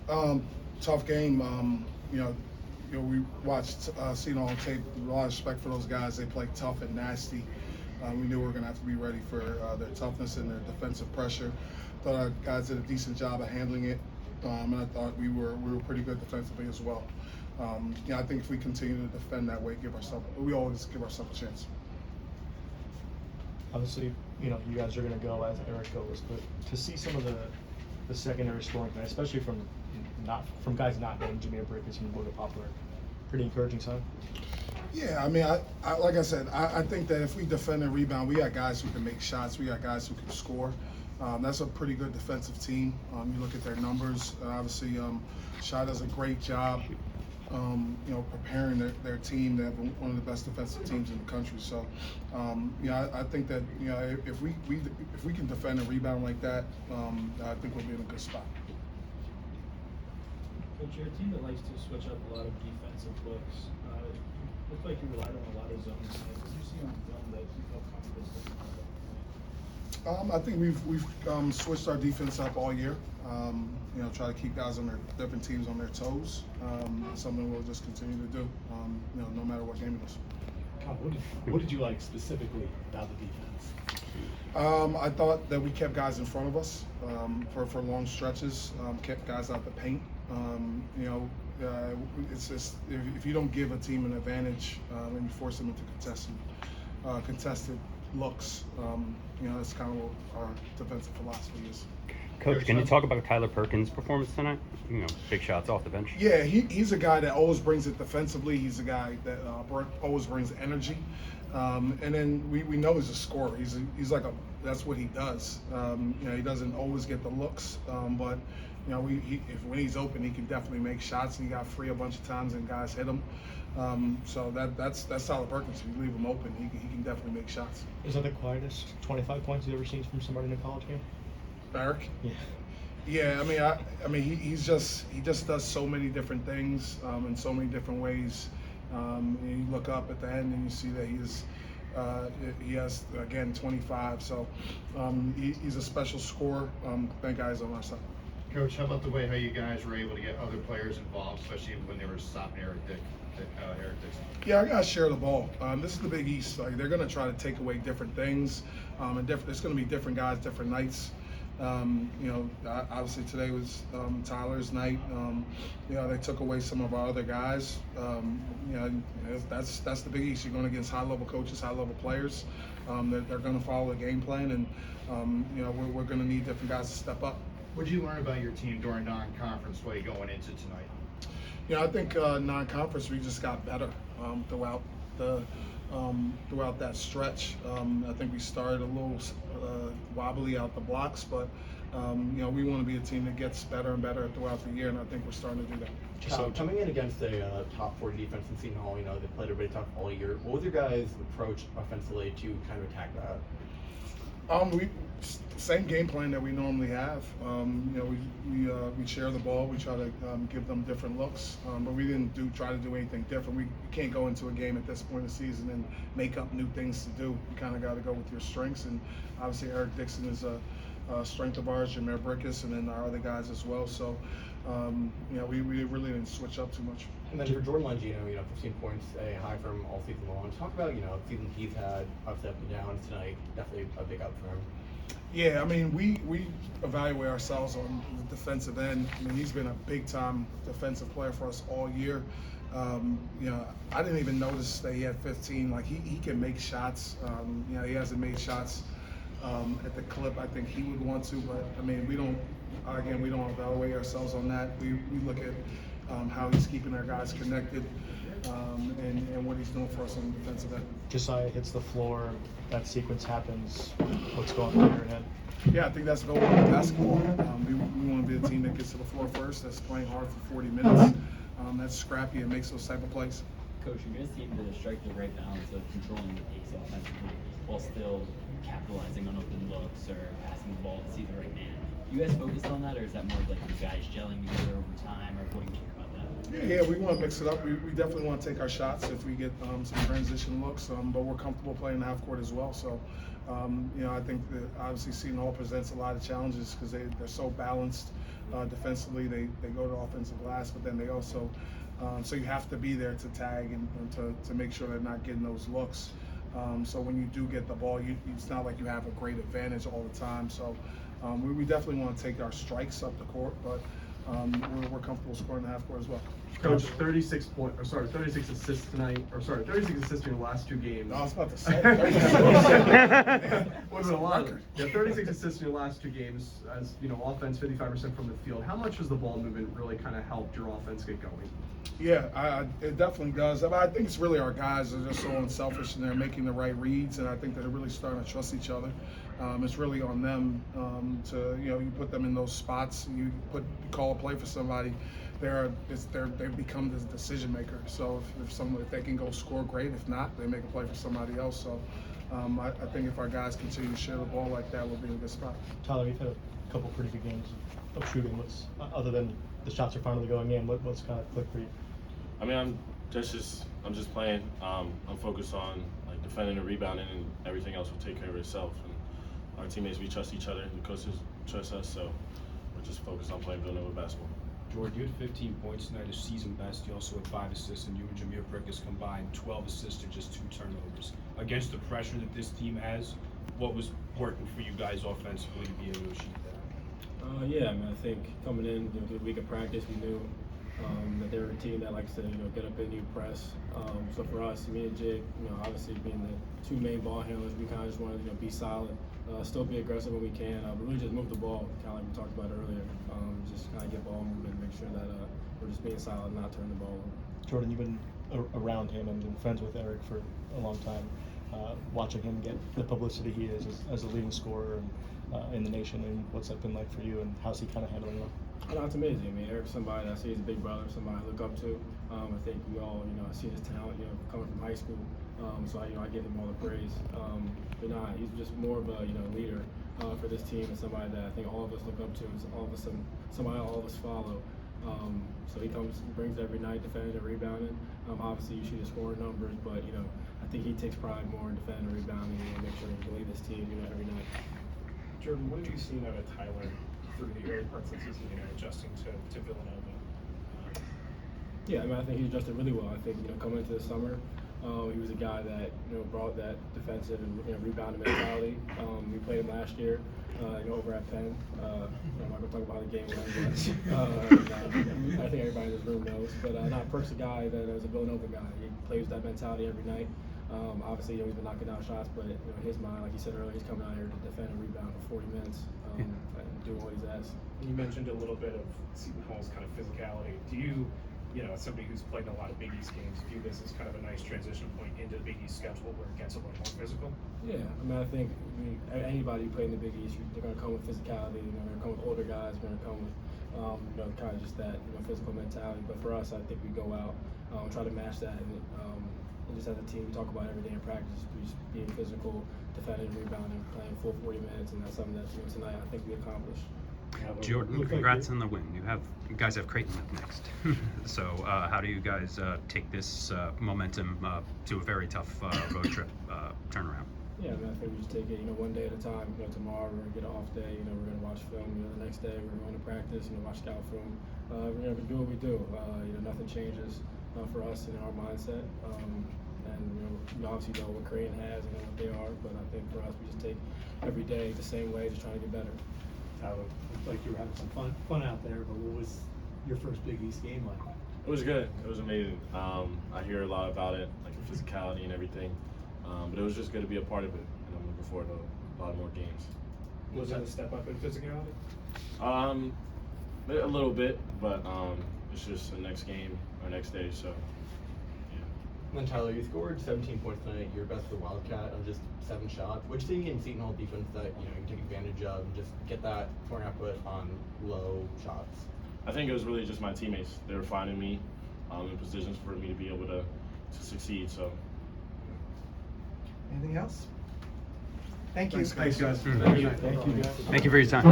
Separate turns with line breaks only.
Tough game. We watched Seton Hall tape. A lot of respect for those guys. They play tough and nasty. We knew we were going to have to be ready for their toughness and their defensive pressure. Thought our guys did a decent job of handling it, and I thought we were pretty good defensively as well. I think if we continue to defend that way, we always give ourselves a chance.
Obviously, you guys are going to go as Eric goes, but to see some of the secondary scoring tonight, especially from guys not named Jimmy Perkins and Wood Poplar, pretty encouraging sign.
Yeah, I mean, I like I said, I think that if we defend and rebound, we got guys who can make shots. We got guys who can score. That's a pretty good defensive team. You look at their numbers. Obviously, SHU does a great job, preparing their team. They have one of the best defensive teams in the country. So, I think that if we can defend and rebound like that, I think we'll be in a good spot.
Coach, you're a team that likes to switch up a lot of defensive looks. It looked like you relied on a lot of zones. What did you see on film that you felt comfortable sticking with?
I think we've switched our defense up all year. Try to keep guys on their different teams on their toes. It's something we'll just continue to do, no matter what game it is.
Kyle, what did you like specifically about the defense?
I thought that we kept guys in front of us for long stretches, kept guys out the paint. It's just if you don't give a team an advantage and you force them into contested looks, that's kind of what our defensive philosophy is.
Coach, can you talk about Tyler Perkins' performance tonight? Big shots off the bench.
Yeah, he's a guy that always brings it defensively. He's a guy that always brings energy, and then we know he's a scorer. He's like that's what he does. He doesn't always get the looks, but when he's open, he can definitely make shots. He got free a bunch of times and guys hit him. So that's Tyler Perkins. If you leave him open, he can definitely make shots.
Is that the quietest 25 points you've ever seen from somebody in a college game?
Eric?
Yeah.
Yeah, I mean, he just does so many different things in so many different ways. You look up at the end and you see that he has again 25. So he's a special scorer. Thank guys on our side.
Coach, how about how you guys were able to get other players involved, especially when they were stopping Eric Dixon?
Yeah, I gotta share the ball. This is the Big East. Like, they're gonna try to take away different things, and it's gonna be different guys, different nights. Obviously today was Tyler's night. They took away some of our other guys. That's the Big East. You're going against high-level coaches, high-level players. They're going to follow a game plan, and we're going to need different guys to step up.
What did you learn about your team during non-conference play going into tonight?
I think non-conference we just got better throughout that stretch. I think we started a little wobbly out the blocks, but we want to be a team that gets better and better throughout the year, and I think we're starting to do that.
So coming in against a top 4 defense in Seton Hall, they played everybody tough all year. What was your guys' approach offensively to kind of attack that?
Same game plan that we normally have. We share the ball. We try to give them different looks, but we didn't try to do anything different. We can't go into a game at this point of the season and make up new things to do. You kind of got to go with your strengths, and obviously Eric Dixon is a strength of ours, Jameer Brickus, and then our other guys as well. So, we really didn't switch up too much.
And then for Jordan Longino, 15 points, a high from all season long. Talk about, the season he's had, ups and downs tonight. Definitely a big up for him.
Yeah, I mean, we evaluate ourselves on the defensive end. I mean, he's been a big-time defensive player for us all year. I didn't even notice that he had 15. Like, he can make shots. He hasn't made shots at the clip I think he would want to, but I mean, we don't evaluate ourselves on that. We look at how he's keeping our guys connected and what he's doing for us on the defensive end.
Josiah hits the floor, that sequence happens. What's going on in your head?
Yeah, I think that's the goal of basketball. We want to be a team that gets to the floor first, that's playing hard for 40 minutes, that's scrappy and makes those type of plays.
Coach, you're going to seem to strike the right balance of controlling the pace offensively while still capitalizing on open looks or passing the ball to see the right man. You guys focused on that, or is that more like you guys gelling together over time, or what do you think about that?
Yeah, we want to mix it up. We definitely want to take our shots if we get some transition looks, but we're comfortable playing the half court as well. So, I think that obviously Seton Hall presents a lot of challenges because they're so balanced. defensively. They go to offensive glass, but then they also so you have to be there to tag and to make sure they're not getting those looks. So when you do get the ball, it's not like you have a great advantage all the time. So we definitely want to take our strikes up the court, but we're comfortable scoring the half court as well.
Coach, 36 assists tonight, 36 assists in your last 2 games.
I was about to say.
Would have been a lot. Yeah, 36 assists in your last 2 games. As you know, offense 55% from the field. How much has the ball movement really kind of helped your offense get going?
Yeah, it definitely does. I think it's really our guys are just so unselfish and they're making the right reads, and I think they're really starting to trust each other. It's really on them to, you put them in those spots, you call a play for somebody, they've become the decision maker. So if they can go score, great. If not, they make a play for somebody else. So I think if our guys continue to share the ball like that, we'll be in a good spot.
Tyler, you've had a couple pretty good games of shooting. What's other than the shots are finally going in? What's kind of clicked for you?
I mean, I'm just playing. I'm focused on like defending and rebounding, and everything else will take care of itself. And our teammates, we trust each other. The coaches trust us, so we're just focused on playing Villanova basketball.
Jordan, you had 15 points tonight, a season best. You also had 5 assists, and you and Jameer Perkins combined 12 assists to just 2 turnovers. Against the pressure that this team has, what was working for you guys offensively to be able to achieve that?
Yeah, I mean, I think coming in, the week of practice, we knew that they were a team that likes to, get up in you, press. So for us, me and Jake, obviously being the 2 main ball handlers, we kind of just wanted to, be solid, still be aggressive when we can, but really just move the ball, kind of like we talked about earlier. Just kind of get ball movement, make sure that we're just being solid and not turning the ball over.
Jordan, you've been around him and been friends with Eric for a long time. Watching him get the publicity he is as a leading scorer in the nation, and what's that been like for you, and how's he kind of handling it?
It's amazing. I mean, Eric's somebody that I see as a big brother, somebody I look up to. I think we all, see his talent, coming from high school. So I give him all the praise. But he's just more of a, leader for this team, and somebody that I think all of us look up to. Is all of us somebody all of us follow. So he brings every night, defending and rebounding. Obviously, you see the scoring numbers, but I think he takes pride more in defending and rebounding and make sure he can lead this team, every night.
Jordan, what have you seen out of Tyler through the early parts of the season, adjusting to Villanova?
Yeah, I mean, I think he adjusted really well. I think, coming into the summer, he was a guy that, brought that defensive and rebounding mentality. We played him last year, over at Penn. I'm not going to talk about the game, but I think everybody in this room knows. But Perk's a guy that is a Villanova guy. He plays that mentality every night. Obviously, he's been knocking down shots, but in his mind, like he said earlier, he's coming out here to defend and rebound for 40 minutes and do what he's asked.
You mentioned a little bit of Seton Hall's kind of physicality. Do you, as somebody who's played in a lot of Big East games, view this as kind of a nice transition point into the Big East schedule where it gets a little more physical?
Yeah, I mean, I think anybody who played in the Big East, they're going to come with physicality. They're going to come with older guys. They're going to come with, kind of just that, physical mentality. But for us, I think we go out and try to match that. And just as a team, we talk about every day in practice, just being physical, defending, rebounding, playing full 40 minutes, and that's something that tonight I think we accomplished.
Jordan, congrats on the win. You guys have Creighton up next. So how do you guys take this momentum to a very tough road trip turnaround?
Yeah, I mean, I think we just take it, one day at a time. Tomorrow we're gonna get an off day. We're gonna watch film. The next day we're going to practice. Watch scout film. We're gonna do what we do. Nothing changes for us in our mindset. And we obviously know what Creighton has and what they are. But I think for us, we just take every day the same way, just trying to get better.
Tyler, looked like you were having some fun out there, but what was your first Big East game like?
It was good. It was amazing. I hear a lot about it, like the physicality and everything. But it was just good to be a part of it, and I'm looking forward to a lot more games.
Was it a step up in physicality?
A little bit, but it's just the next game or next day, so yeah.
And then Tyler, you scored 17 points tonight. You're best of the Wildcat on just 7 shots. What you see in Seton Hall defense that you can take advantage of and just get that scoring output on low shots?
I think it was really just my teammates. They were finding me in positions for me to be able to succeed. So.
Anything else? Thank you.
Thanks, guys.
Thank you, guys.
Thank you for your time.